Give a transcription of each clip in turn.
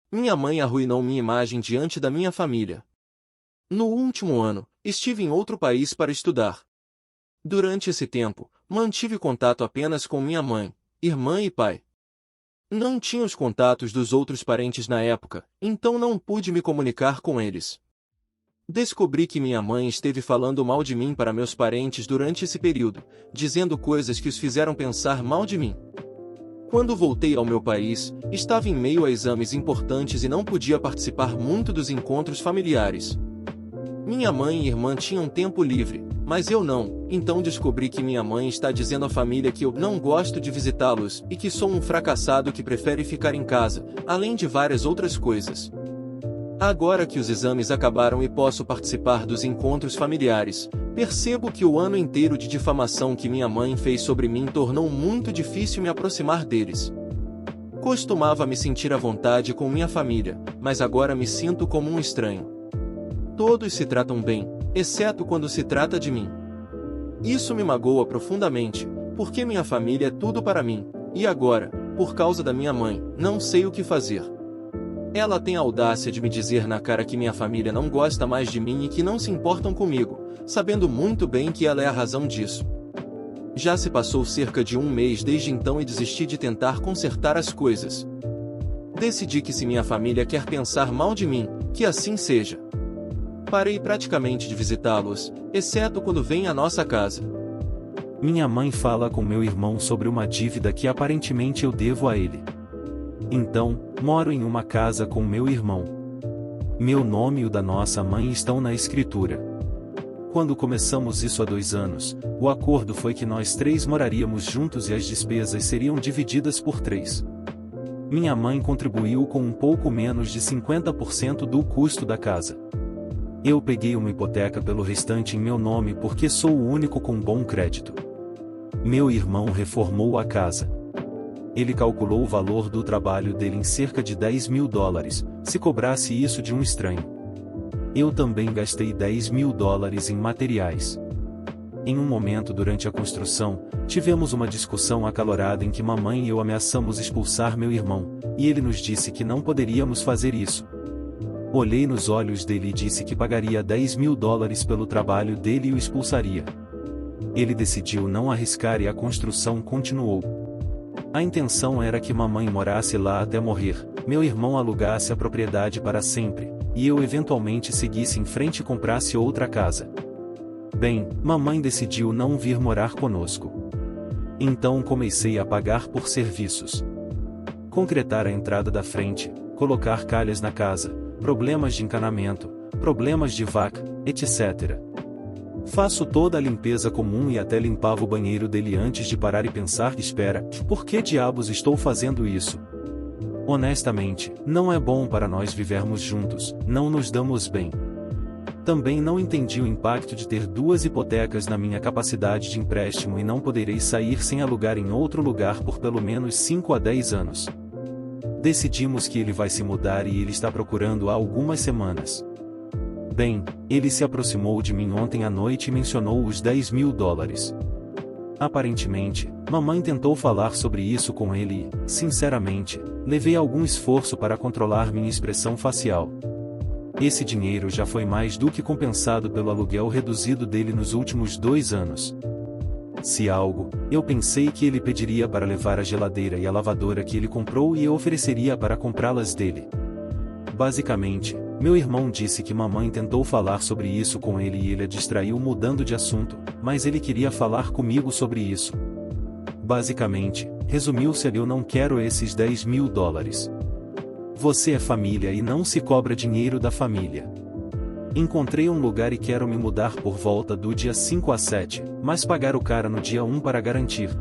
Minha mãe arruinou minha imagem diante da minha família. No último ano, estive em outro país para estudar. Durante esse tempo, mantive contato apenas com minha mãe, irmã e pai. Não tinha os contatos dos outros parentes na época, então não pude me comunicar com eles. Descobri que minha mãe esteve falando mal de mim para meus parentes durante esse período, dizendo coisas que os fizeram pensar mal de mim. Quando voltei ao meu país, estava em meio a exames importantes e não podia participar muito dos encontros familiares. Minha mãe e irmã tinham tempo livre, mas eu não, então descobri que minha mãe está dizendo à família que eu não gosto de visitá-los e que sou um fracassado que prefere ficar em casa, além de várias outras coisas. Agora que os exames acabaram e posso participar dos encontros familiares, percebo que o ano inteiro de difamação que minha mãe fez sobre mim tornou muito difícil me aproximar deles. Costumava me sentir à vontade com minha família, mas agora me sinto como um estranho. Todos se tratam bem, exceto quando se trata de mim. Isso me magoa profundamente, porque minha família é tudo para mim, e agora, por causa da minha mãe, não sei o que fazer. Ela tem a audácia de me dizer na cara que minha família não gosta mais de mim e que não se importam comigo, sabendo muito bem que ela é a razão disso. Já se passou cerca de um mês desde então e desisti de tentar consertar as coisas. Decidi que se minha família quer pensar mal de mim, que assim seja. Parei praticamente de visitá-los, exceto quando vêm à nossa casa. Minha mãe fala com meu irmão sobre uma dívida que aparentemente eu devo a ele. Então, moro em uma casa com meu irmão. Meu nome e o da nossa mãe estão na escritura. Quando começamos isso há 2 anos, o acordo foi que nós 3 moraríamos juntos e as despesas seriam divididas por 3. Minha mãe contribuiu com um pouco menos de 50% do custo da casa. Eu peguei uma hipoteca pelo restante em meu nome porque sou o único com bom crédito. Meu irmão reformou a casa. Ele calculou o valor do trabalho dele em cerca de $10.000, se cobrasse isso de um estranho. Eu também gastei $10.000 em materiais. Em um momento durante a construção, tivemos uma discussão acalorada em que mamãe e eu ameaçamos expulsar meu irmão, e ele nos disse que não poderíamos fazer isso. Olhei nos olhos dele e disse que pagaria $10.000 pelo trabalho dele e o expulsaria. Ele decidiu não arriscar e a construção continuou. A intenção era que mamãe morasse lá até morrer, meu irmão alugasse a propriedade para sempre, e eu eventualmente seguisse em frente e comprasse outra casa. Bem, mamãe decidiu não vir morar conosco. Então comecei a pagar por serviços. Concretar a entrada da frente, colocar calhas na casa, problemas de encanamento, problemas de vaca, etc. Faço toda a limpeza comum e até limpava o banheiro dele antes de parar e pensar: espera, por que diabos estou fazendo isso? Honestamente, não é bom para nós vivermos juntos, não nos damos bem. Também não entendi o impacto de ter 2 hipotecas na minha capacidade de empréstimo e não poderei sair sem alugar em outro lugar por pelo menos 5 a 10 anos. Decidimos que ele vai se mudar e ele está procurando há algumas semanas. Bem, ele se aproximou de mim ontem à noite e mencionou os $10.000. Aparentemente, mamãe tentou falar sobre isso com ele e, sinceramente, levei algum esforço para controlar minha expressão facial. Esse dinheiro já foi mais do que compensado pelo aluguel reduzido dele nos últimos 2 anos. Se algo, eu pensei que ele pediria para levar a geladeira e a lavadora que ele comprou e eu ofereceria para comprá-las dele. Basicamente, meu irmão disse que mamãe tentou falar sobre isso com ele e ele a distraiu mudando de assunto, mas ele queria falar comigo sobre isso. Basicamente, resumiu-se a: eu não quero esses $10.000. Você é família e não se cobra dinheiro da família. Encontrei um lugar e quero me mudar por volta do dia 5 a 7, mas pagar o cara no dia 1 para garantir.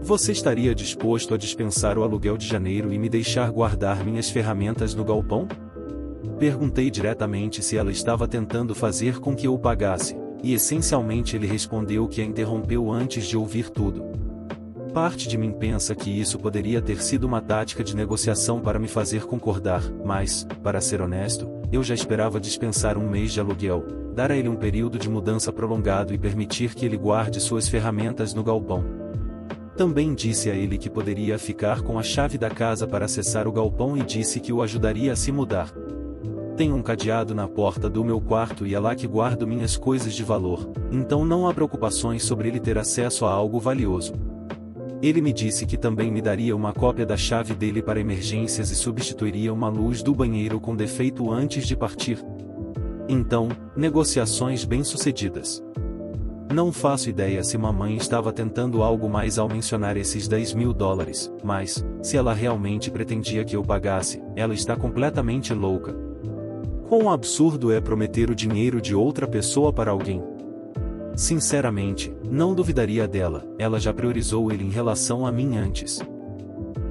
Você estaria disposto a dispensar o aluguel de janeiro e me deixar guardar minhas ferramentas no galpão? Perguntei diretamente se ela estava tentando fazer com que eu o pagasse, e essencialmente ele respondeu que a interrompeu antes de ouvir tudo. Parte de mim pensa que isso poderia ter sido uma tática de negociação para me fazer concordar, mas, para ser honesto, eu já esperava dispensar 1 mês de aluguel, dar a ele um período de mudança prolongado e permitir que ele guarde suas ferramentas no galpão. Também disse a ele que poderia ficar com a chave da casa para acessar o galpão e disse que o ajudaria a se mudar. Tenho um cadeado na porta do meu quarto e é lá que guardo minhas coisas de valor, então não há preocupações sobre ele ter acesso a algo valioso. Ele me disse que também me daria uma cópia da chave dele para emergências e substituiria uma luz do banheiro com defeito antes de partir. Então, negociações bem-sucedidas. Não faço ideia se mamãe estava tentando algo mais ao mencionar esses $10.000, mas, se ela realmente pretendia que eu pagasse, ela está completamente louca. Quão absurdo é prometer o dinheiro de outra pessoa para alguém? Sinceramente, não duvidaria dela, ela já priorizou ele em relação a mim antes.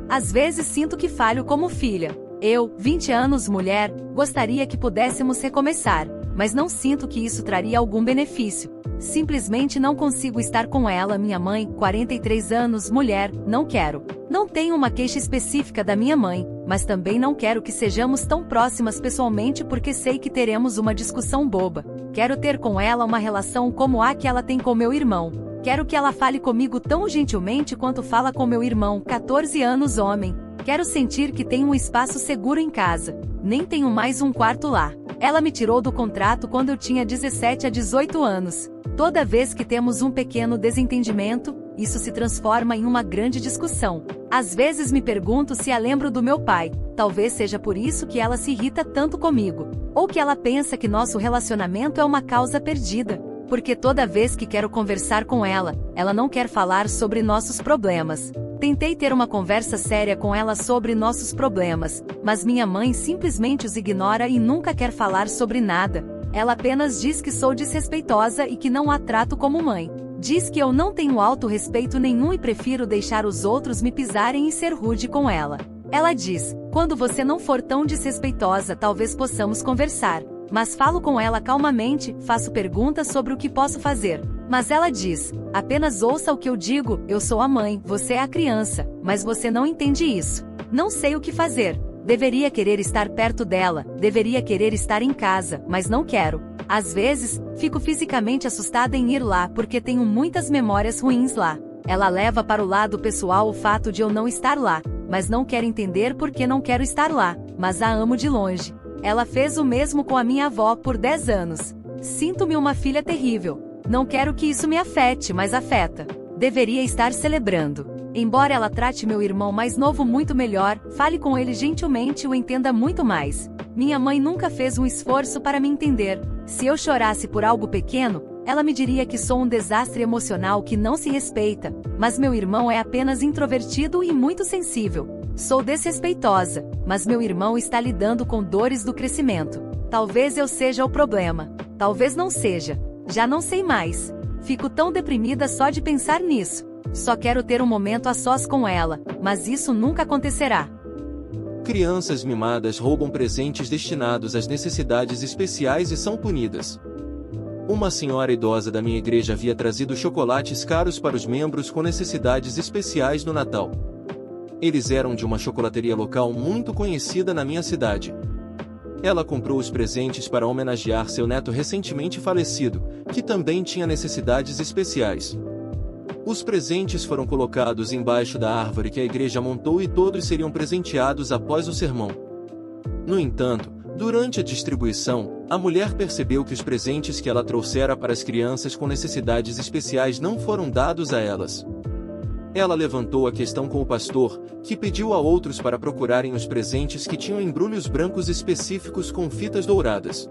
Às vezes sinto que falho como filha. Eu, 20 anos mulher, gostaria que pudéssemos recomeçar, mas não sinto que isso traria algum benefício. Simplesmente não consigo estar com ela. Minha mãe, 43 anos, mulher, não quero. Não tenho uma queixa específica da minha mãe, mas também não quero que sejamos tão próximas pessoalmente porque sei que teremos uma discussão boba. Quero ter com ela uma relação como a que ela tem com meu irmão. Quero que ela fale comigo tão gentilmente quanto fala com meu irmão, 14 anos, homem. Quero sentir que tenho um espaço seguro em casa. Nem tenho mais um quarto lá. Ela me tirou do contrato quando eu tinha 17 a 18 anos. Toda vez que temos um pequeno desentendimento, isso se transforma em uma grande discussão. Às vezes me pergunto se a lembro do meu pai. Talvez seja por isso que ela se irrita tanto comigo. Ou que ela pensa que nosso relacionamento é uma causa perdida. Porque toda vez que quero conversar com ela, ela não quer falar sobre nossos problemas. Tentei ter uma conversa séria com ela sobre nossos problemas, mas minha mãe simplesmente os ignora e nunca quer falar sobre nada. Ela apenas diz que sou desrespeitosa e que não a trato como mãe. Diz que eu não tenho autorrespeito nenhum e prefiro deixar os outros me pisarem e ser rude com ela. Ela diz: quando você não for tão desrespeitosa, talvez possamos conversar. Mas falo com ela calmamente, faço perguntas sobre o que posso fazer. Mas ela diz: apenas ouça o que eu digo, eu sou a mãe, você é a criança, mas você não entende isso. Não sei o que fazer. Deveria querer estar perto dela, deveria querer estar em casa, mas não quero. Às vezes, fico fisicamente assustada em ir lá porque tenho muitas memórias ruins lá. Ela leva para o lado pessoal o fato de eu não estar lá, mas não quer entender por que não quero estar lá, mas a amo de longe. Ela fez o mesmo com a minha avó por 10 anos. Sinto-me uma filha terrível. Não quero que isso me afete, mas afeta. Deveria estar celebrando. Embora ela trate meu irmão mais novo muito melhor, fale com ele gentilmente e o entenda muito mais. Minha mãe nunca fez um esforço para me entender. Se eu chorasse por algo pequeno, ela me diria que sou um desastre emocional que não se respeita, mas meu irmão é apenas introvertido e muito sensível. Sou desrespeitosa, mas meu irmão está lidando com dores do crescimento. Talvez eu seja o problema. Talvez não seja. Já não sei mais. Fico tão deprimida só de pensar nisso. Só quero ter um momento a sós com ela, mas isso nunca acontecerá. Crianças mimadas roubam presentes destinados às necessidades especiais e são punidas. Uma senhora idosa da minha igreja havia trazido chocolates caros para os membros com necessidades especiais no Natal. Eles eram de uma chocolateria local muito conhecida na minha cidade. Ela comprou os presentes para homenagear seu neto recentemente falecido, que também tinha necessidades especiais. Os presentes foram colocados embaixo da árvore que a igreja montou e todos seriam presenteados após o sermão. No entanto, durante a distribuição, a mulher percebeu que os presentes que ela trouxera para as crianças com necessidades especiais não foram dados a elas. Ela levantou a questão com o pastor, que pediu a outros para procurarem os presentes que tinham embrulhos brancos específicos com fitas douradas.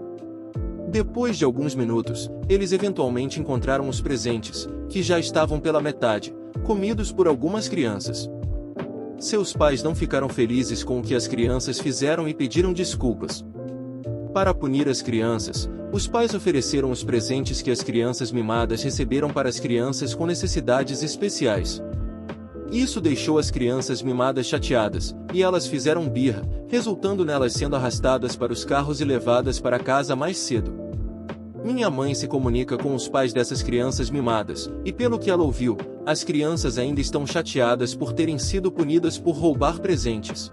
Depois de alguns minutos, eles eventualmente encontraram os presentes, que já estavam pela metade, comidos por algumas crianças. Seus pais não ficaram felizes com o que as crianças fizeram e pediram desculpas. Para punir as crianças, os pais ofereceram os presentes que as crianças mimadas receberam para as crianças com necessidades especiais. Isso deixou as crianças mimadas chateadas, e elas fizeram birra, resultando nelas sendo arrastadas para os carros e levadas para casa mais cedo. Minha mãe se comunica com os pais dessas crianças mimadas, e pelo que ela ouviu, as crianças ainda estão chateadas por terem sido punidas por roubar presentes.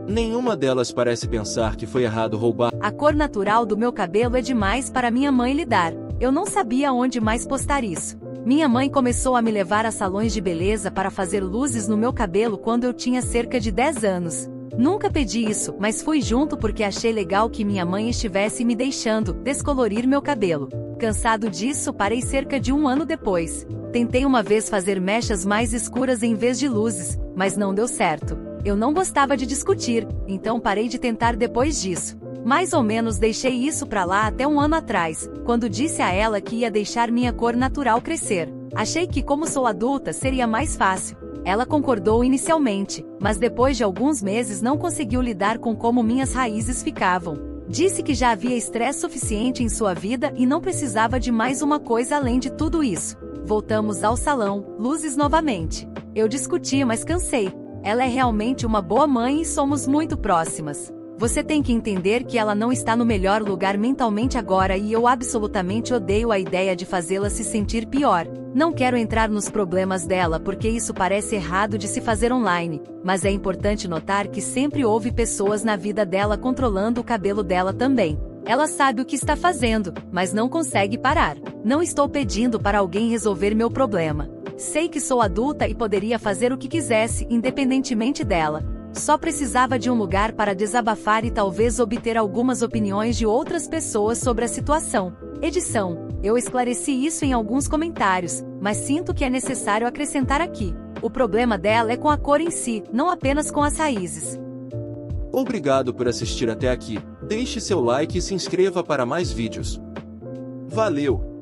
Nenhuma delas parece pensar que foi errado roubar. A cor natural do meu cabelo é demais para minha mãe lidar. Eu não sabia onde mais postar isso. Minha mãe começou a me levar a salões de beleza para fazer luzes no meu cabelo quando eu tinha cerca de 10 anos. Nunca pedi isso, mas fui junto porque achei legal que minha mãe estivesse me deixando descolorir meu cabelo. Cansado disso, parei cerca de um ano depois. Tentei uma vez fazer mechas mais escuras em vez de luzes, mas não deu certo. Eu não gostava de discutir, então parei de tentar depois disso. Mais ou menos deixei isso pra lá até um ano atrás, quando disse a ela que ia deixar minha cor natural crescer. Achei que como sou adulta seria mais fácil. Ela concordou inicialmente, mas depois de alguns meses não conseguiu lidar com como minhas raízes ficavam. Disse que já havia estresse suficiente em sua vida e não precisava de mais uma coisa além de tudo isso. Voltamos ao salão, luzes novamente. Eu discuti, mas cansei. Ela é realmente uma boa mãe e somos muito próximas. Você tem que entender que ela não está no melhor lugar mentalmente agora e eu absolutamente odeio a ideia de fazê-la se sentir pior. Não quero entrar nos problemas dela porque isso parece errado de se fazer online, mas é importante notar que sempre houve pessoas na vida dela controlando o cabelo dela também. Ela sabe o que está fazendo, mas não consegue parar. Não estou pedindo para alguém resolver meu problema. Sei que sou adulta e poderia fazer o que quisesse, independentemente dela. Só precisava de um lugar para desabafar e talvez obter algumas opiniões de outras pessoas sobre a situação. Edição: eu esclareci isso em alguns comentários, mas sinto que é necessário acrescentar aqui. O problema dela é com a cor em si, não apenas com as raízes. Obrigado por assistir até aqui. Deixe seu like e se inscreva para mais vídeos. Valeu!